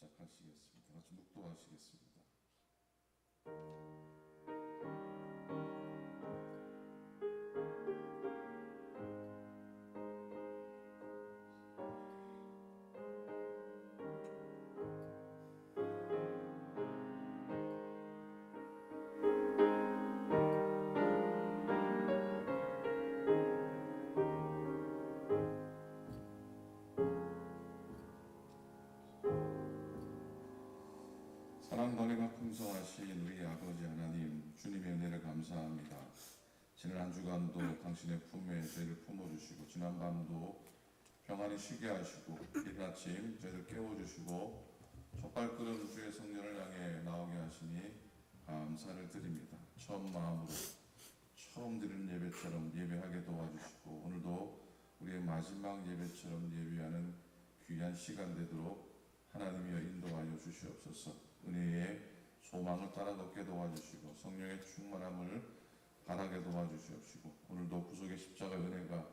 시작하시겠습니다. 같이 묵도하시겠습니다. 사랑과 은혜가 풍성하신 우리 아버지 하나님, 주님의 은혜를 감사합니다. 지난 한 주간도 당신의 품에 저희를 품어주시고, 지난 밤도 평안히 쉬게 하시고, 이른 아침 저희를 깨워주시고, 촛발끄는 주의 성전을 향해 나오게 하시니 감사를 드립니다. 처음 마음으로 처음 드리는 예배처럼 예배하게 도와주시고, 오늘도 우리의 마지막 예배처럼 예배하는 귀한 시간 되도록 하나님이여 인도하여 주시옵소서. 은혜의 소망을 따라 걷게 도와주시고, 성령의 충만함을 바라게 도와주시옵시고, 오늘도 구속의 십자가의 은혜가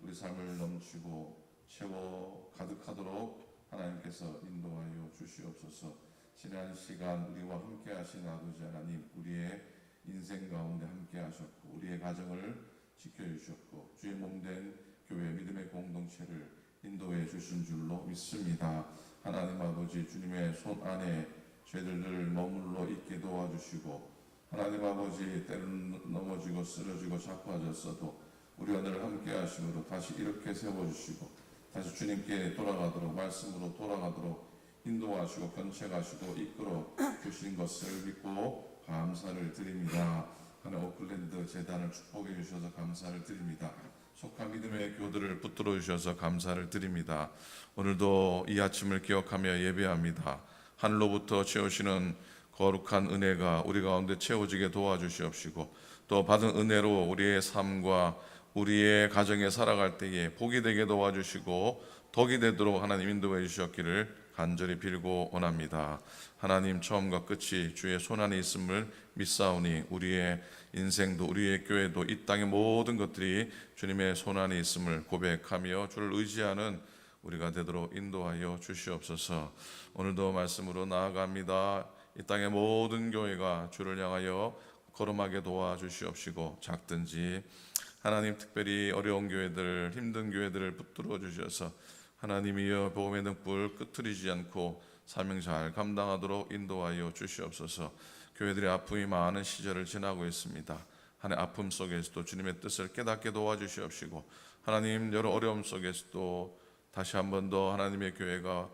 우리 삶을 넘치고 채워 가득하도록 하나님께서 인도하여 주시옵소서. 지난 시간 우리와 함께 하신 아버지 하나님, 우리의 인생 가운데 함께 하셨고, 우리의 가정을 지켜주셨고, 주의 몸된 교회 믿음의 공동체를 인도해 주신 줄로 믿습니다. 하나님 아버지, 주님의 손 안에 죄들을 머물러 있게 도와주시고, 하나님 아버지, 때는 넘어지고 쓰러지고 자빠졌어도 우리와 늘 함께 하심으로 다시 이렇게 세워주시고, 다시 주님께 돌아가도록, 말씀으로 돌아가도록 인도하시고 견책하시고 이끌어 주신 것을 믿고 감사를 드립니다. 하나님 오클랜드 재단을 축복해 주셔서 감사를 드립니다. 속한 믿음의 교들을 붙들어 주셔서 감사를 드립니다. 오늘도 이 아침을 기억하며 예배합니다. 하늘로부터 채우시는 거룩한 은혜가 우리 가운데 채워지게 도와주시옵시고, 또 받은 은혜로 우리의 삶과 우리의 가정에 살아갈 때에 복이 되게 도와주시고 덕이 되도록 하나님 인도해 주셨기를 간절히 빌고 원합니다. 하나님, 처음과 끝이 주의 손안에 있음을 믿사오니 우리의 인생도 우리의 교회도 이 땅의 모든 것들이 주님의 손안에 있음을 고백하며 주를 의지하는 우리가 되도록 인도하여 주시옵소서. 오늘도 말씀으로 나아갑니다. 이 땅의 모든 교회가 주를 향하여 걸음하게 도와주시옵시고, 작든지 하나님 특별히 어려운 교회들, 힘든 교회들을 붙들어 주셔서 하나님이여 복음의 등불 끄트리지 않고 사명 잘 감당하도록 인도하여 주시옵소서. 교회들의 아픔이 많은 시절을 지나고 있습니다. 하나님 아픔 속에서도 주님의 뜻을 깨닫게 도와주시옵시고, 하나님 여러 어려움 속에서도 다시 한 번 더 하나님의 교회가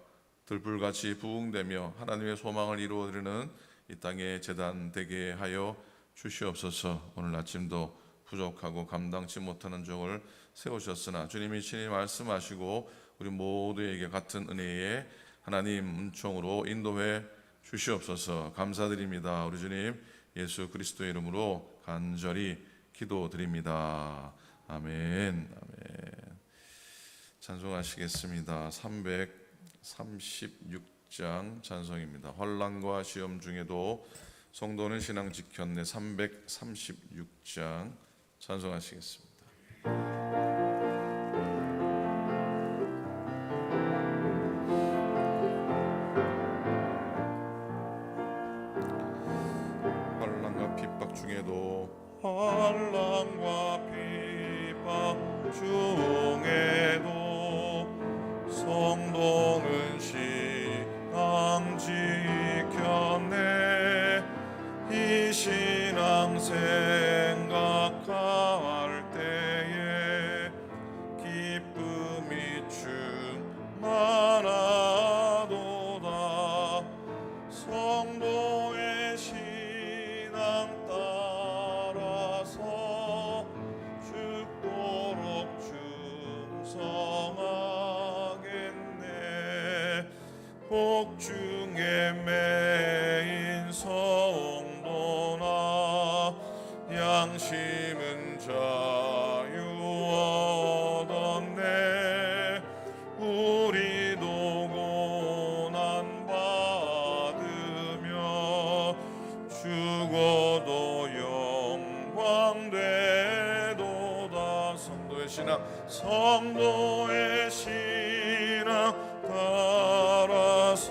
들불같이 부흥되며 하나님의 소망을 이루어드리는 이 땅의 재단 되게 하여 주시옵소서. 오늘 아침도 부족하고 감당치 못하는 종을 세우셨으나 주님이 친히 말씀하시고 우리 모두에게 같은 은혜의 하나님 은총으로 인도해 주시옵소서. 감사드립니다. 우리 주님 예수 그리스도의 이름으로 간절히 기도드립니다. 아멘. 아멘. 찬송하시겠습니다. 336장 찬송입니다. 환난과 시험 중에도 성도는 신앙 지켰네. 336장 찬송하시겠습니다. 환난과 핍박 중에도 성도는 신앙 지켰네. 이 신앙 생각할 때에 기쁨이 충만하도다. 성도의 신앙 따라서 죽도록 충성하겠네. 복중에 매인 성도나 양심은 자유 얻었네. 우리도 고난 받으며 죽어도 영광 되도다. 성도의 신앙 따라서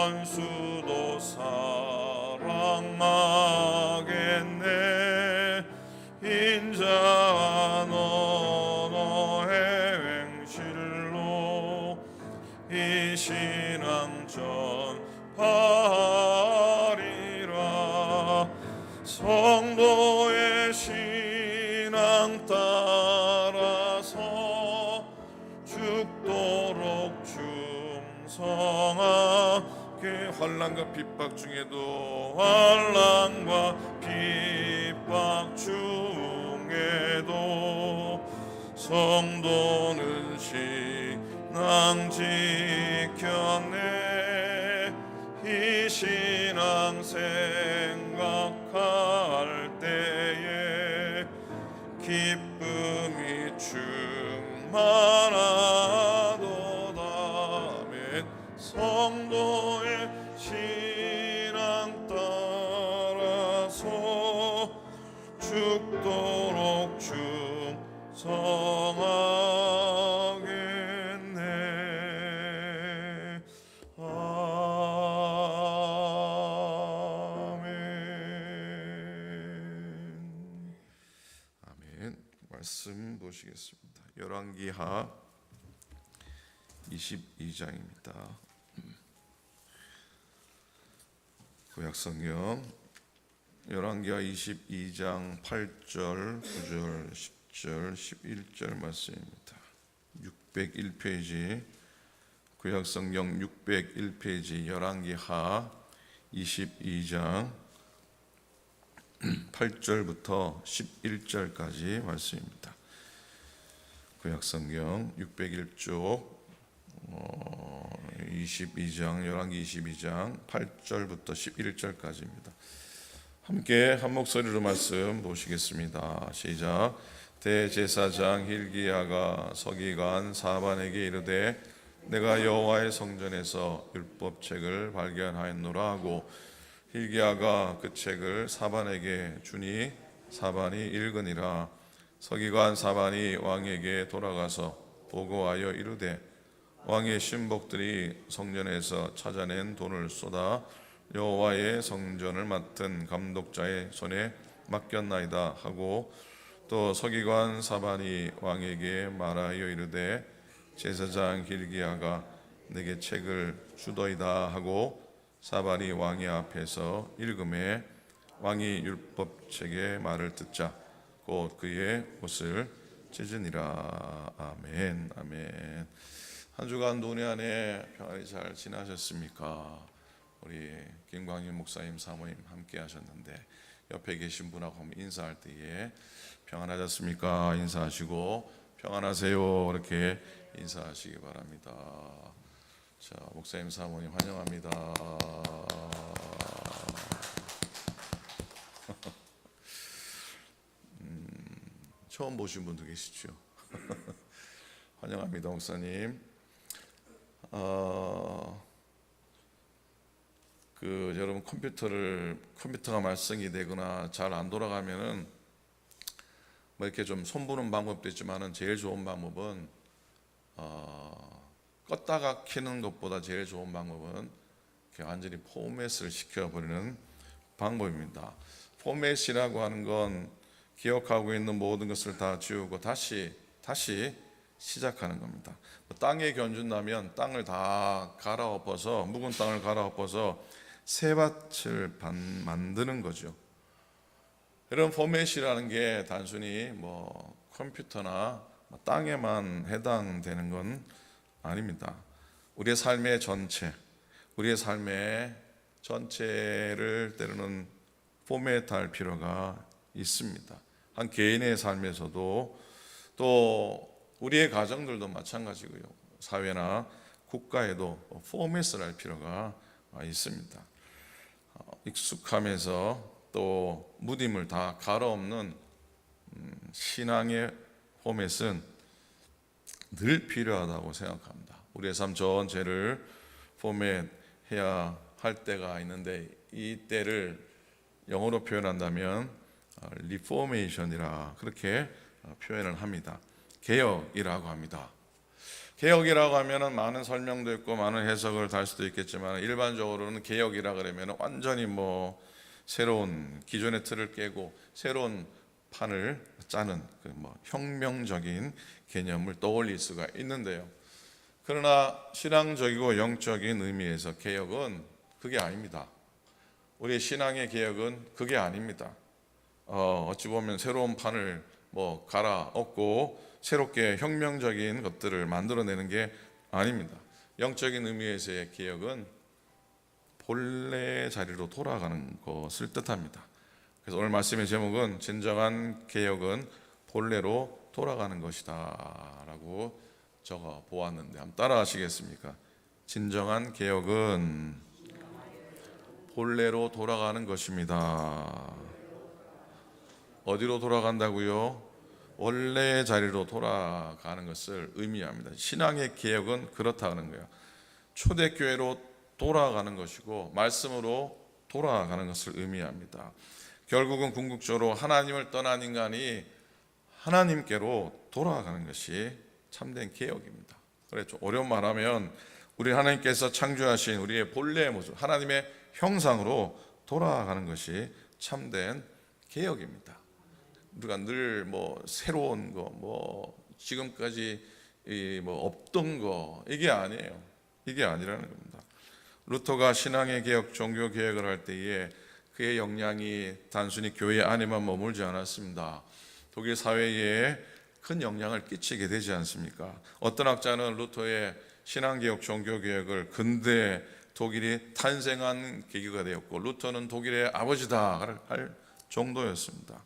원수도 사랑하겠네. 인자와 너의 행실로 이 신앙 전파하리라. 성도의 신앙 따라서 죽도록 충성하게. 환난과 핍박 중에도 환난과 핍박 중에도 성도는 신앙 지켰네. 이 신앙 생각할 때에 기쁨이 충만하도다. 아멘. 성도의 신앙 따라서 죽도록 충성하겠네. 아멘. 아멘. 말씀 보시겠습니다. 열왕기하 22장입니다. 구약성경 열왕기하 22장 8절, 9절, 10절, 11절 말씀입니다. 601페이지 구약성경 601페이지 열왕기하 22장 8절부터 11절까지 말씀입니다. 구약성경 601쪽 22장 열왕기 22장 8절부터 11절까지입니다. 함께 한 목소리로 말씀 보시겠습니다. 시작. 대제사장 hil기야가 서기관 사반에게 이르되 내가 여호와의 성전에서 율법책을 발견하였노라 하고 hil기야가 그 책을 사반에게 주니 사반이 읽으니라. 서기관 사반이 왕에게 돌아가서 보고하여 이르되 왕의 신복들이 성전에서 찾아낸 돈을 쏟아 여호와의 성전을 맡은 감독자의 손에 맡겼나이다 하고 또 서기관 사반이 왕에게 말하여 이르되 제사장 hil기야가 내게 책을 주더이다 하고 사반이 왕의 앞에서 읽음에 왕이 율법책의 말을 듣자 곧 그의 옷을 찢으니라. 아멘. 아멘. 한 주간도 은혜 안에 평안히 잘 지나셨습니까? 우리 김광일 목사님 사모님 함께 하셨는데 옆에 계신 분하고 한번 인사할 때에 평안하셨습니까? 인사하시고 평안하세요 이렇게 인사하시기 바랍니다. 자, 목사님 사모님 환영합니다. 처음 보신 분도 계시죠? 환영합니다, 목사님. 여러분 컴퓨터가 말썽이 되거나 잘 안 돌아가면은 뭐 이렇게 좀 손보는 방법도 있지만은 제일 좋은 방법은 껐다가 켜는 것보다 제일 좋은 방법은 이렇게 완전히 포맷을 시켜버리는 방법입니다. 포맷이라고 하는 건 기억하고 있는 모든 것을 다 지우고 다시 시작하는 겁니다. 땅에 견준다면 땅을 다 갈아엎어서 묵은 땅을 갈아엎어서 새 밭을 만드는 거죠. 이런 포맷이라는 게 단순히 뭐 컴퓨터나 땅에만 해당되는 건 아닙니다. 우리의 삶의 전체를 때로는 포맷할 필요가 있습니다. 한 개인의 삶에서도 또 우리의 가정들도 마찬가지고요. 사회나 국가에도 포맷을 할 필요가 있습니다. 익숙하면서 또 무딤을 다 갈아엎는 신앙의 포맷은 늘 필요하다고 생각합니다. 우리의 삶 전체를 포맷해야 할 때가 있는데 이 때를 영어로 표현한다면 리포메이션이라 그렇게 표현을 합니다. 개혁이라고 합니다. 개혁이라고 하면은 많은 설명도 있고 많은 해석을 달 수도 있겠지만 일반적으로는 개혁이라 그러면 완전히 뭐 새로운 기존의 틀을 깨고 새로운 판을 짜는 그 뭐 혁명적인 개념을 떠올릴 수가 있는데요. 그러나 신앙적이고 영적인 의미에서 개혁은 그게 아닙니다. 우리의 신앙의 개혁은 그게 아닙니다. 어찌 보면 새로운 판을 뭐 갈아엎고 새롭게 혁명적인 것들을 만들어내는 게 아닙니다. 영적인 의미에서의 개혁은 본래 자리로 돌아가는 것을 뜻합니다. 그래서 오늘 말씀의 제목은 진정한 개혁은 본래로 돌아가는 것이다 라고 적어 보았는데 한번 따라 하시겠습니까? 진정한 개혁은 본래로 돌아가는 것입니다. 어디로 돌아간다고요? 원래의 자리로 돌아가는 것을 의미합니다. 신앙의 개혁은 그렇다는 거예요. 초대교회로 돌아가는 것이고 말씀으로 돌아가는 것을 의미합니다. 결국은 궁극적으로 하나님을 떠난 인간이 하나님께로 돌아가는 것이 참된 개혁입니다. 그래 좀 어려운 말하면 우리 하나님께서 창조하신 우리의 본래의 모습, 하나님의 형상으로 돌아가는 것이 참된 개혁입니다. 우리가 늘 뭐 새로운 거, 뭐 지금까지 뭐 없던 거 이게 아니에요. 이게 아니라는 겁니다. 루터가 신앙의 개혁, 종교 개혁을 할 때에 그의 역량이 단순히 교회 안에만 머물지 않았습니다. 독일 사회에 큰 영향을 끼치게 되지 않습니까? 어떤 학자는 루터의 신앙개혁, 종교개혁을 근대 독일이 탄생한 계기가 되었고 루터는 독일의 아버지다 할 정도였습니다.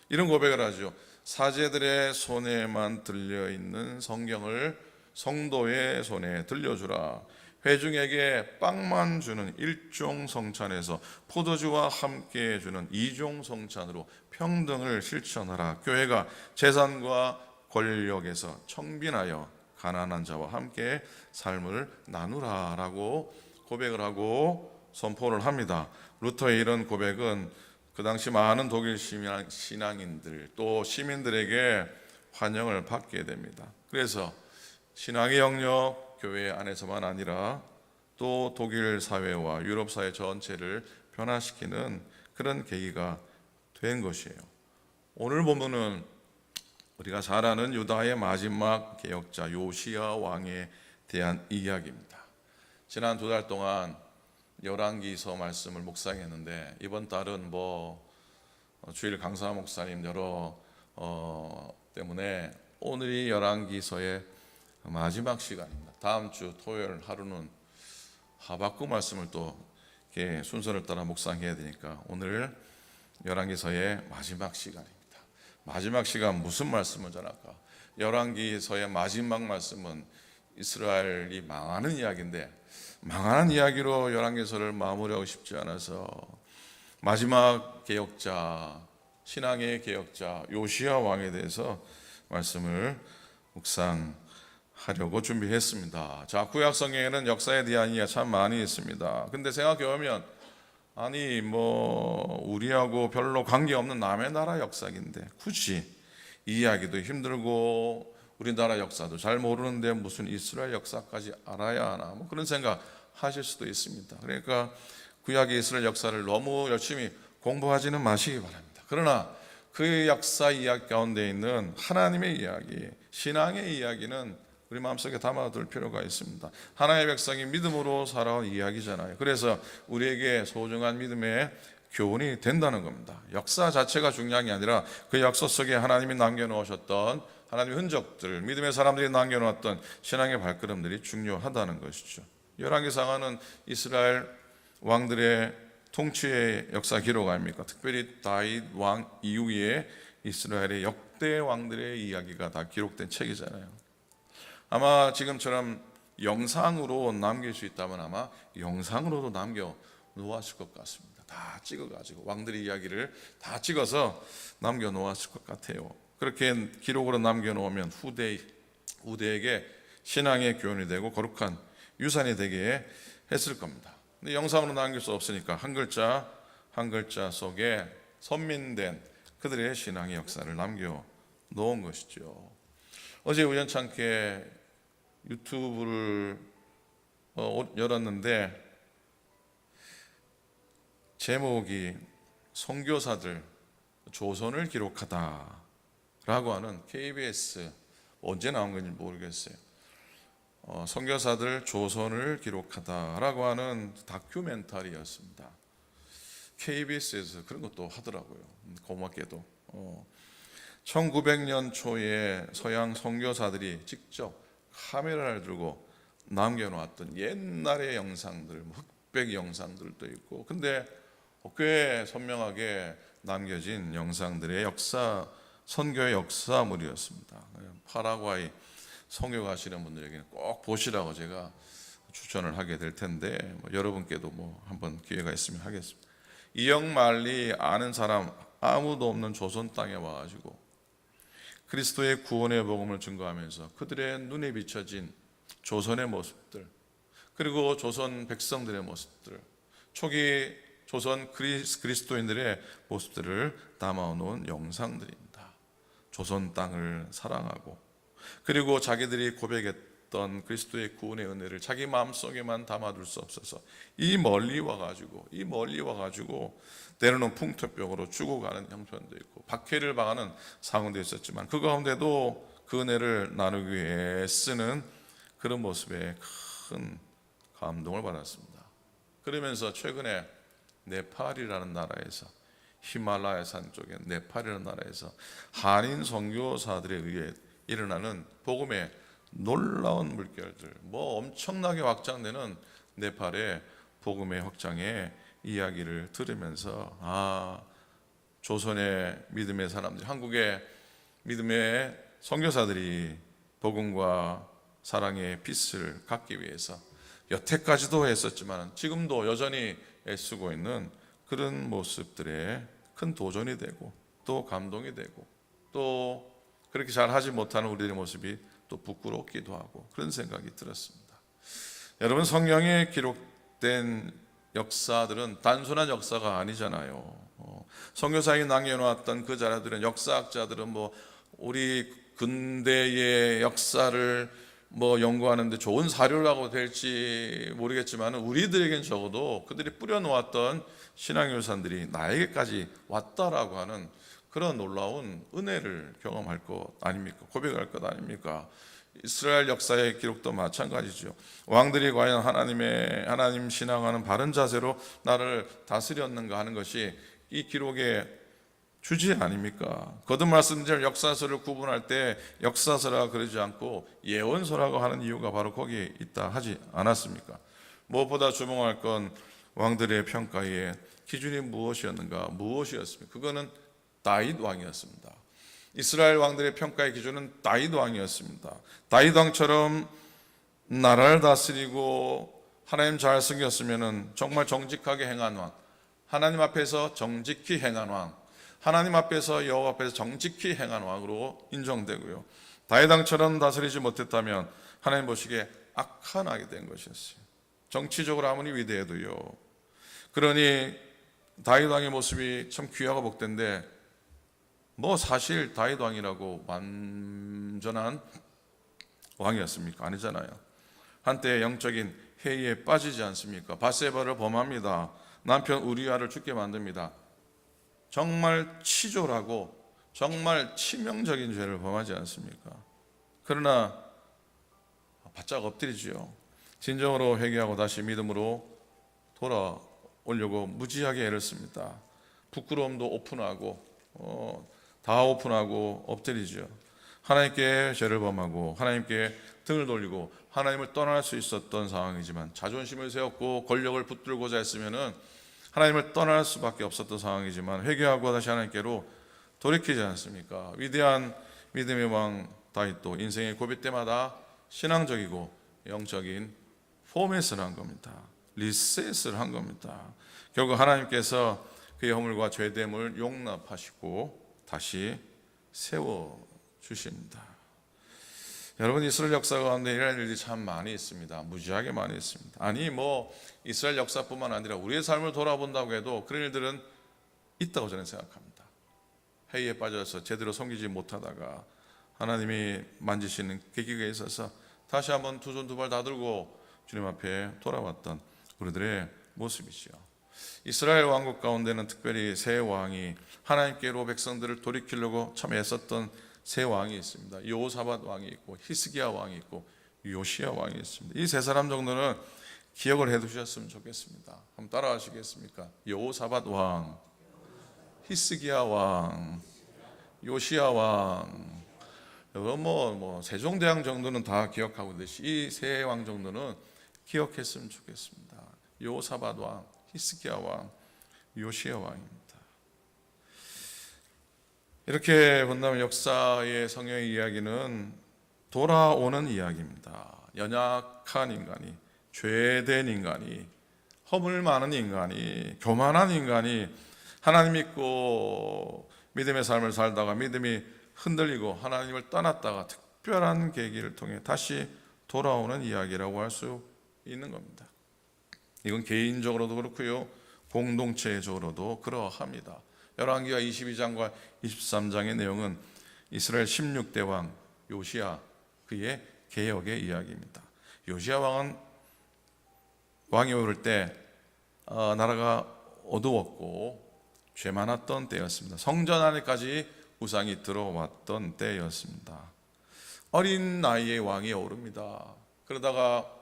이런 고백을 하죠. 사제들의 손에만 들려있는 성경을 성도의 손에 들려주라. 회중에게 빵만 주는 일종 성찬에서 포도주와 함께 주는 이종 성찬으로 평등을 실천하라. 교회가 재산과 권력에서 청빈하여 가난한 자와 함께 삶을 나누라 라고 고백을 하고 선포를 합니다. 루터의 이런 고백은 그 당시 많은 독일 신앙인들 또 시민들에게 환영을 받게 됩니다. 그래서 신앙의 영역 교회 안에서만 아니라 또 독일 사회와 유럽 사회 전체를 변화시키는 그런 계기가 된 것이에요. 오늘 보면은 우리가 잘 아는 유다의 마지막 개혁자 요시야 왕에 대한 이야기입니다. 지난 2달 동안 열왕기서 말씀을 묵상했는데 이번 달은 뭐 주일 강사 목사님 여러 때문에 오늘이 열왕기서의 마지막 시간입니다. 다음 주 토요일 하루는 하박국 말씀을 또 이렇게 순서를 따라 묵상해야 되니까 오늘 열왕기서의 마지막 시간입니다. 마지막 시간 무슨 말씀을 전할까? 열왕기서의 마지막 말씀은 이스라엘이 망하는 이야기인데 망하는 이야기로 열왕기서를 마무리하고 싶지 않아서 마지막 개혁자, 신앙의 개혁자 요시야 왕에 대해서 말씀을 묵상하려고 준비했습니다. 자, 구약 성경에는 역사에 대한 이야기가 참 많이 있습니다. 근데 생각해보면 아니 뭐 우리하고 별로 관계없는 남의 나라 역사인데 굳이 이 이야기도 힘들고 우리나라 역사도 잘 모르는데 무슨 이스라엘 역사까지 알아야 하나 뭐 그런 생각 하실 수도 있습니다. 그러니까 구약의 이스라엘 역사를 너무 열심히 공부하지는 마시기 바랍니다. 그러나 그 역사 이야기 가운데 있는 하나님의 이야기, 신앙의 이야기는 우리 마음속에 담아둘 필요가 있습니다. 하나님의 백성이 믿음으로 살아온 이야기잖아요. 그래서 우리에게 소중한 믿음의 교훈이 된다는 겁니다. 역사 자체가 중요한 게 아니라 그 역사 속에 하나님이 남겨놓으셨던 하나님의 흔적들, 믿음의 사람들이 남겨놓았던 신앙의 발걸음들이 중요하다는 것이죠. 열왕기상하는 이스라엘 왕들의 통치의 역사 기록 아닙니까? 특별히 다윗 왕 이후에 이스라엘의 역대 왕들의 이야기가 다 기록된 책이잖아요. 아마 지금처럼 영상으로 남길 수 있다면 아마 영상으로도 남겨 놓았을 것 같습니다. 다 찍어가지고 왕들의 이야기를 다 찍어서 남겨 놓았을 것 같아요. 그렇게 기록으로 남겨 놓으면 후대에게 신앙의 교훈이 되고 거룩한 유산이 되게 했을 겁니다. 근데 영상으로 남길 수 없으니까 한 글자 한 글자 속에 선민된 그들의 신앙의 역사를 남겨 놓은 것이죠. 어제 우연찮게 유튜브를 열었는데 제목이 선교사들 조선을 기록하다라고 하는 KBS 언제 나온 건지 모르겠어요. 선교사들 조선을 기록하다라고 하는 다큐멘터리였습니다. KBS에서 그런 것도 하더라고요. 고맙게도 1900년 초에 서양 선교사들이 직접 카메라를 들고 남겨놓았던 옛날의 영상들, 흑백 영상들도 있고, 근데 꽤 선명하게 남겨진 영상들의 선교의 역사물이었습니다. 파라과이 선교 가시는 분들에게는 꼭 보시라고 제가 추천을 하게 될 텐데, 여러분께도 한번 기회가 있으면 하겠습니다. 이영만리 아는 사람 아무도 없는 조선 땅에 와가지고 그리스도의 구원의 복음을 증거하면서 그들의 눈에 비춰진 조선의 모습들, 그리고 조선 백성들의 모습들, 초기 조선 그리스도인들의 모습들을 담아놓은 영상들입니다. 조선 땅을 사랑하고, 그리고 자기들이 고백했던 그리스도의 구원의 은혜를 자기 마음속에만 담아둘 수 없어서 이 멀리 와가지고 때로는 풍토병으로 죽어가는 형편도 있고 박해를 당하는 상황도 있었지만, 그 가운데도 그 은혜를 나누기 위해 쓰는 그런 모습에 큰 감동을 받았습니다. 그러면서 최근에 네팔이라는 나라에서, 히말라야 산 쪽에 네팔이라는 나라에서 한인 선교사들에 의해 일어나는 복음의 놀라운 물결들, 엄청나게 확장되는 네팔의 복음의 확장의 이야기를 들으면서 조선의 믿음의 사람들, 한국의 믿음의 선교사들이 복음과 사랑의 빛을 갖기 위해서 여태까지도 했었지만 지금도 여전히 애쓰고 있는 그런 모습들에 큰 도전이 되고 또 감동이 되고, 또 그렇게 잘 하지 못하는 우리들의 모습이 또 부끄럽기도 하고 그런 생각이 들었습니다. 여러분, 성경에 기록된 역사들은 단순한 역사가 아니잖아요. 선교사에 남겨놓았던 그 자료들은, 역사학자들은 우리 근대의 역사를 연구하는데 좋은 사료라고 될지 모르겠지만, 우리들에겐 적어도 그들이 뿌려놓았던 신앙유산들이 나에게까지 왔다라고 하는 그런 놀라운 은혜를 경험할 것 아닙니까? 고백할 것 아닙니까? 이스라엘 역사의 기록도 마찬가지죠. 왕들이 과연 하나님 신앙하는 바른 자세로 나를 다스렸는가 하는 것이 이 기록의 주제 아닙니까? 거듭 말씀드린 역사서를 구분할 때 역사서라 그러지 않고 예언서라고 하는 이유가 바로 거기에 있다 하지 않았습니까? 무엇보다 주목할 건 왕들의 평가의 기준이 무엇이었습니까? 그거는 다윗 왕이었습니다. 이스라엘 왕들의 평가의 기준은 다윗 왕이었습니다. 다윗 왕처럼 나라를 다스리고 하나님 잘 섬겼으면 정말 정직하게 행한 왕, 하나님 앞에서 정직히 행한 왕, 하나님 앞에서 여호와 앞에서 정직히 행한 왕으로 인정되고요. 다윗 왕처럼 다스리지 못했다면 하나님 보시기에 악한 왕이 된 것이었어요. 정치적으로 아무리 위대해도요. 그러니 다윗 왕의 모습이 참 귀하고 복된데, 사실 다윗 왕이라고 완전한 왕이었습니까? 아니잖아요. 한때 영적인 해이에 빠지지 않습니까? 밧세바를 범합니다. 남편 우리아를 죽게 만듭니다. 정말 치졸하고 정말 치명적인 죄를 범하지 않습니까? 그러나 바짝 엎드리지요. 진정으로 회개하고 다시 믿음으로 돌아오려고 무지하게 애를 씁니다. 부끄러움도 오픈하고 다 오픈하고 엎드리죠. 하나님께 죄를 범하고 하나님께 등을 돌리고 하나님을 떠날 수 있었던 상황이지만, 자존심을 세웠고 권력을 붙들고자 했으면은 하나님을 떠날 수밖에 없었던 상황이지만 회개하고 다시 하나님께로 돌이키지 않습니까? 위대한 믿음의 왕 다윗도 인생의 고비 때마다 신앙적이고 영적인 포맷을 한 겁니다. 리셋을 한 겁니다. 결국 하나님께서 그의 허물과 죄됨을 용납하시고 다시 세워주십니다. 여러분, 이스라엘 역사 가운데 이런 일이 참 많이 있습니다. 무지하게 많이 있습니다. 아니 이스라엘 역사뿐만 아니라 우리의 삶을 돌아본다고 해도 그런 일들은 있다고 저는 생각합니다. 회의에 빠져서 제대로 섬기지 못하다가 하나님이 만지시는 계기가 있어서 다시 한번 두 손 두 발 다 들고 주님 앞에 돌아왔던 우리들의 모습이죠. 이스라엘 왕국 가운데는 특별히 세 왕이 하나님께로 백성들을 돌이키려고 참 애썼던 세 왕이 있습니다. 여호사밧 왕이 있고 히스기야 왕이 있고 요시야 왕이 있습니다. 이 세 사람 정도는 기억을 해 두셨으면 좋겠습니다. 한번 따라 하시겠습니까? 여호사밧 왕, 히스기야 왕, 요시야 왕. 여러분 세종대왕 정도는 다 기억하고 계시. 이 세 왕 정도는 기억했으면 좋겠습니다. 여호사밧 왕, 히스기야 왕, 요시야 왕입니다. 이렇게 본다면 역사의 성경의 이야기는 돌아오는 이야기입니다. 연약한 인간이, 죄된 인간이, 허물 많은 인간이, 교만한 인간이 하나님 믿고 믿음의 삶을 살다가 믿음이 흔들리고 하나님을 떠났다가 특별한 계기를 통해 다시 돌아오는 이야기라고 할 수 있는 겁니다. 이건 개인적으로도 그렇고요, 공동체적으로도 그러합니다. 열왕기하 22장과 23장의 내용은 이스라엘 16대 왕 요시야, 그의 개혁의 이야기입니다. 요시야 왕은 왕이 오를 때 나라가 어두웠고 죄 많았던 때였습니다. 성전 안에까지 우상이 들어왔던 때였습니다. 어린 나이에 왕이 오릅니다. 그러다가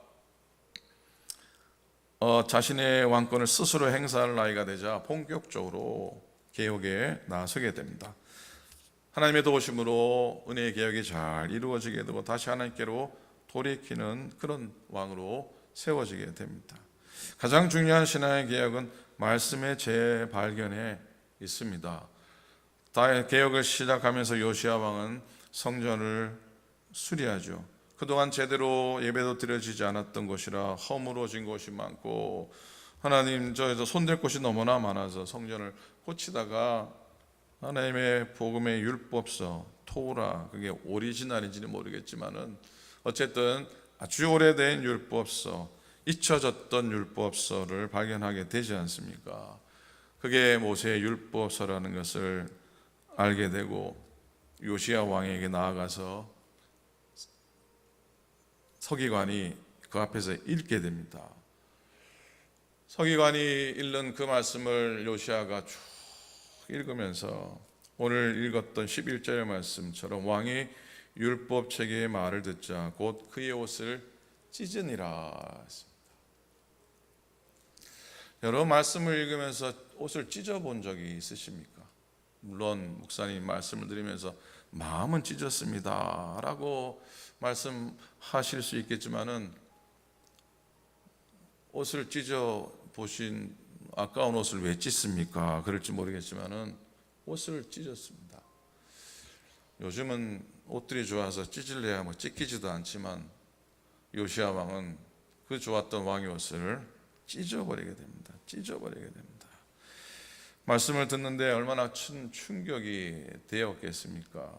자신의 왕권을 스스로 행사할 나이가 되자 본격적으로 개혁에 나서게 됩니다. 하나님의 도우심으로 은혜의 개혁이 잘 이루어지게 되고 다시 하나님께로 돌이키는 그런 왕으로 세워지게 됩니다. 가장 중요한 신앙의 개혁은 말씀의 재발견에 있습니다. 개혁을 시작하면서 요시야 왕은 성전을 수리하죠. 그동안 제대로 예배도 드려지지 않았던 곳이라 허물어진 곳이 많고 하나님 저에서 손댈 곳이 너무나 많아서 성전을 고치다가 하나님의 복음의 율법서 토라, 그게 오리지널인지는 모르겠지만은 어쨌든 아주 오래된 율법서, 잊혀졌던 율법서를 발견하게 되지 않습니까? 그게 모세의 율법서라는 것을 알게 되고 요시야 왕에게 나아가서 서기관이 그 앞에서 읽게 됩니다. 서기관이 읽는 그 말씀을 요시야가 쭉 읽으면서 오늘 읽었던 11절의 말씀처럼 왕이 율법책의 말을 듣자 곧 그의 옷을 찢으니라 했습니다. 여러분 말씀을 읽으면서 옷을 찢어본 적이 있으십니까? 물론 목사님 말씀을 드리면서 마음은 찢었습니다 라고 말씀하실 수 있겠지만은 옷을 찢어 보신 아까운 옷을 왜 찢습니까? 그럴지 모르겠지만은 옷을 찢었습니다. 요즘은 옷들이 좋아서 찢을래야 찢기지도 않지만 요시야 왕은 그 좋았던 왕의 옷을 찢어버리게 됩니다. 찢어버리게 됩니다. 말씀을 듣는데 얼마나 충격이 되었겠습니까?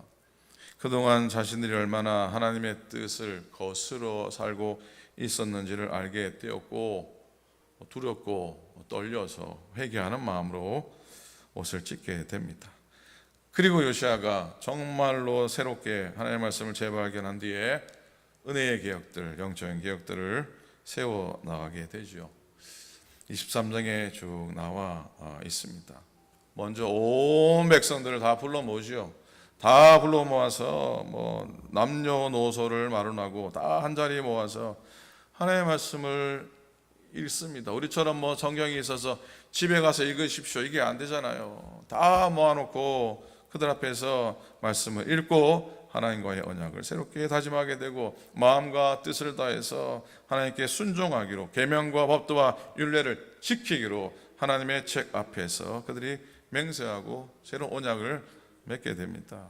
그동안 자신들이 얼마나 하나님의 뜻을 거스러 살고 있었는지를 알게 되었고 두렵고 떨려서 회개하는 마음으로 옷을 찢게 됩니다. 그리고 요시야가 정말로 새롭게 하나님의 말씀을 재발견한 뒤에 은혜의 개혁들, 영적인 개혁들을 세워나가게 되죠. 23장에 쭉 나와 있습니다. 먼저 온 백성들을 다 불러 모으죠. 다 불러 모아서 남녀노소를 마련하고 다 한자리에 모아서 하나님의 말씀을 읽습니다. 우리처럼 성경이 있어서 집에 가서 읽으십시오 이게 안 되잖아요. 다 모아놓고 그들 앞에서 말씀을 읽고 하나님과의 언약을 새롭게 다짐하게 되고 마음과 뜻을 다해서 하나님께 순종하기로 계명과 법도와 율례를 지키기로 하나님의 책 앞에서 그들이 맹세하고 새로운 언약을 맺게 됩니다.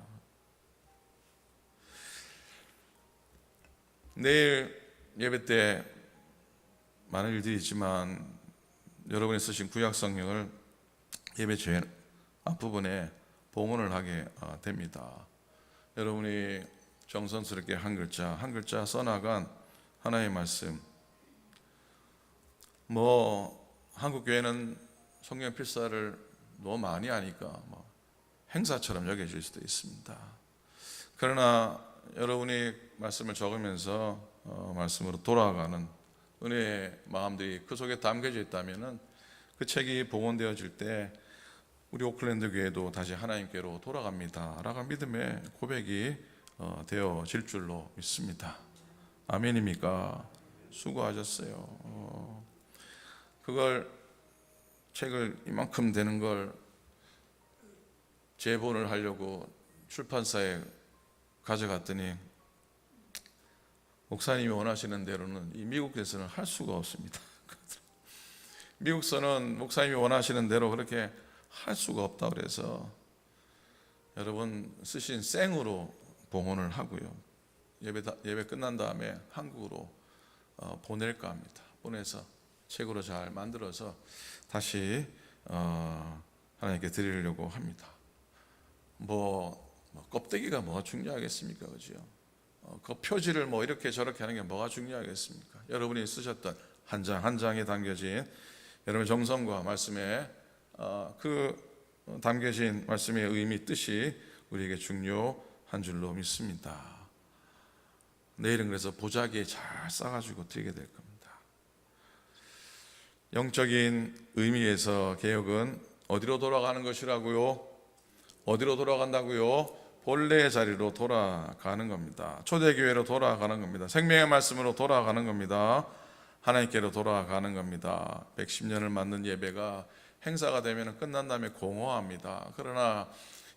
내일 예배 때 많은 일들이 있지만 여러분이 쓰신 구약 성경을 예배 제일 앞부분에 봉헌을 하게 됩니다. 여러분이 정성스럽게 한 글자 써나간 하나님의 말씀. 한국 교회는 성경 필사를 너무 많이 하니까 행사처럼 여겨질 수도 있습니다. 그러나 여러분이 말씀을 적으면서 말씀으로 돌아가는 은혜의 마음들이 그 속에 담겨져 있다면은 그 책이 복원되어질 때 우리 오클랜드 교회도 다시 하나님께로 돌아갑니다 라고 믿음의 고백이 되어질 줄로 믿습니다. 아멘입니까? 수고하셨어요. 그걸 책을 이만큼 되는 걸 재본을 하려고 출판사에 가져갔더니 목사님이 원하시는 대로는 이 미국에서는 할 수가 없습니다. 미국서는 목사님이 원하시는 대로 그렇게 할 수가 없다 그래서 여러분 쓰신 생으로 봉헌을 하고요. 예배 끝난 다음에 한국으로 보낼까 합니다. 보내서 책으로 잘 만들어서 다시 하나님께 드리려고 합니다. 껍데기가 뭐가 중요하겠습니까, 그죠? 그 표지를 이렇게 저렇게 하는 게 뭐가 중요하겠습니까? 여러분이 쓰셨던 한 장 한 장에 담겨진 여러분의 정성과 말씀에 그 담겨진 말씀의 의미, 뜻이 우리에게 중요한 줄로 믿습니다. 내일은 그래서 보자기에 잘 싸가지고 드리게 될 겁니다. 영적인 의미에서 개혁은 어디로 돌아가는 것이라고요? 어디로 돌아간다고요? 본래의 자리로 돌아가는 겁니다. 초대교회로 돌아가는 겁니다. 생명의 말씀으로 돌아가는 겁니다. 하나님께로 돌아가는 겁니다. 110년을 맞는 예배가 행사가 되면 끝난 다음에 공허합니다. 그러나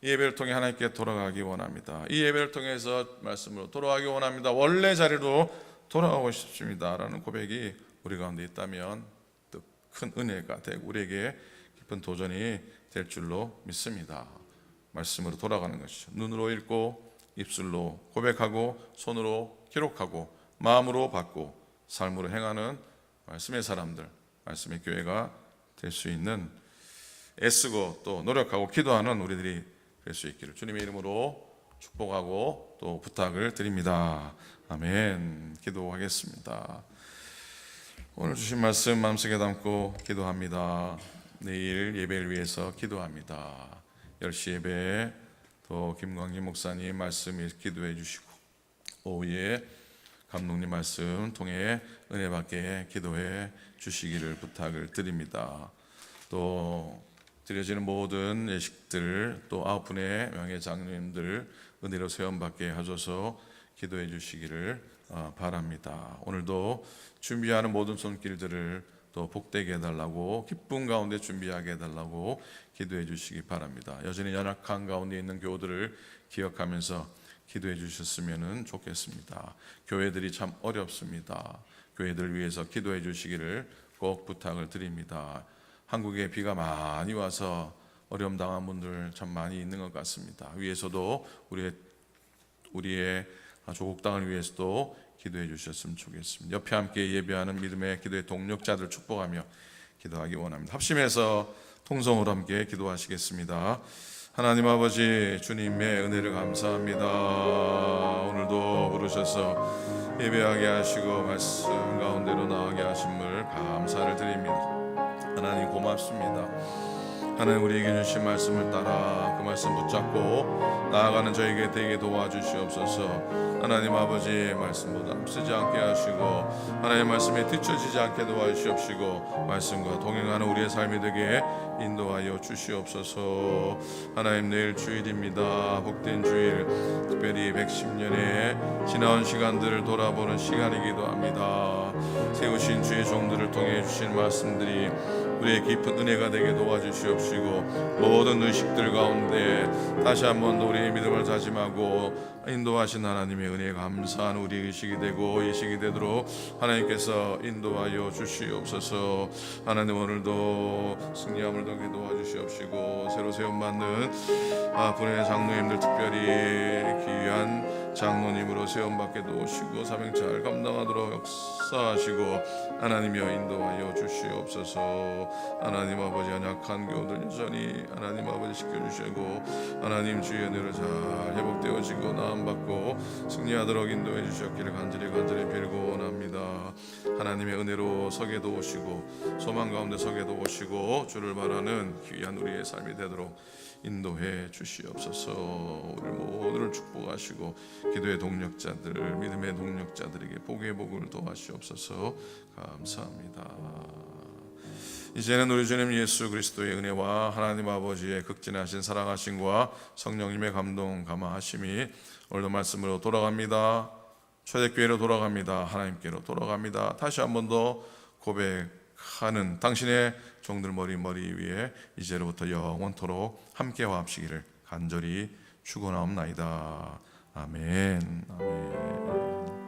이 예배를 통해 하나님께 돌아가기 원합니다. 이 예배를 통해서 말씀으로 돌아가기 원합니다. 원래 자리로 돌아가고 싶습니다 라는 고백이 우리 가운데 있다면 또 큰 은혜가 되고 우리에게 깊은 도전이 될 줄로 믿습니다. 말씀으로 돌아가는 것이죠. 눈으로 읽고 입술로 고백하고 손으로 기록하고 마음으로 받고 삶으로 행하는 말씀의 사람들, 말씀의 교회가 될 수 있는 애쓰고 또 노력하고 기도하는 우리들이 될 수 있기를 주님의 이름으로 축복하고 또 부탁을 드립니다. 아멘. 기도하겠습니다. 오늘 주신 말씀 마음속에 담고 기도합니다. 내일 예배를 위해서 기도합니다. 10시 예배에 또 김광진 목사님 말씀 기도해 주시고 오후에 감독님 말씀 통해 은혜 받게 기도해 주시기를 부탁을 드립니다. 또 드려지는 모든 예식들 또 9분의 명예 장로님들 은혜로 세움받게 하셔서 기도해 주시기를 바랍니다. 오늘도 준비하는 모든 손길들을 또 복되게 해달라고 기쁨 가운데 준비하게 해달라고 기도해 주시기 바랍니다. 여전히 연약한 가운데 있는 교우들을 기억하면서 기도해 주셨으면 좋겠습니다. 교회들이 참 어렵습니다. 교회들을 위해서 기도해 주시기를 꼭 부탁을 드립니다. 한국에 비가 많이 와서 어려움 당한 분들 참 많이 있는 것 같습니다. 위에서도 우리의 조국 땅을 위해서도 기도해 주셨으면 좋겠습니다. 옆에 함께 예배하는 믿음의 기도의 동력자들 축복하며 기도하기 원합니다. 합심해서 통성으로 함께 기도하시겠습니다. 하나님 아버지 주님의 은혜를 감사합니다. 오늘도 부르셔서 예배하게 하시고 말씀 가운데로 나가게 하심을 감사를 드립니다. 하나님 고맙습니다. 하나님 우리에게 주신 말씀을 따라 그 말씀 붙잡고 나아가는 저에게 되게 도와주시옵소서. 하나님 아버지 말씀보다 쓰지 않게 하시고 하나님 말씀에 뒤처지지 않게 도와주시옵시고 말씀과 동행하는 우리의 삶이 되게 인도하여 주시옵소서. 하나님 내일 주일입니다. 복된 주일, 특별히 110년의 지나온 시간들을 돌아보는 시간이기도 합니다. 세우신 주의 종들을 통해 주신 말씀들이 우리의 깊은 은혜가 되게 도와주시옵시고 모든 의식들 가운데 다시 한 번 더 우리의 믿음을 다짐하고 인도하신 하나님의 은혜에 감사한 우리 의식이 되고 예식이 되도록 하나님께서 인도하여 주시옵소서. 하나님 오늘도 승리함을 더게 도와주시옵시고 새로 세움받는 분의 장로님들 특별히 귀한 장로님으로 세움받게 도우시고 사명 잘 감당하도록 역사하시고 하나님이여 인도하여 주시옵소서. 하나님 아버지 연약한 교우들 여전히 하나님 아버지 지켜주시고 하나님 주의 은혜로 잘 회복되어지고 나음받고 승리하도록 인도해 주셨기를 간절히 빌고 원합니다. 하나님의 은혜로 서게 도우시고 소망 가운데 서게 도우시고 주를 바라는 귀한 우리의 삶이 되도록 인도해 주시옵소서. 우리 모두를 축복하시고 기도의 동력자들, 믿음의 동력자들에게 복의 복을 도하시옵소서. 감사합니다. 이제는 우리 주님 예수 그리스도의 은혜와 하나님 아버지의 극진하신 사랑하심과 성령님의 감동 감화하심이 오늘도 말씀으로 돌아갑니다. 초대교회로 돌아갑니다. 하나님께로 돌아갑니다. 다시 한 번 더 고백하는 당신의 종들 머리 위에 이제로부터 영원토록 함께 화합시기를 간절히 축원하옵나이다. 아멘. 아멘.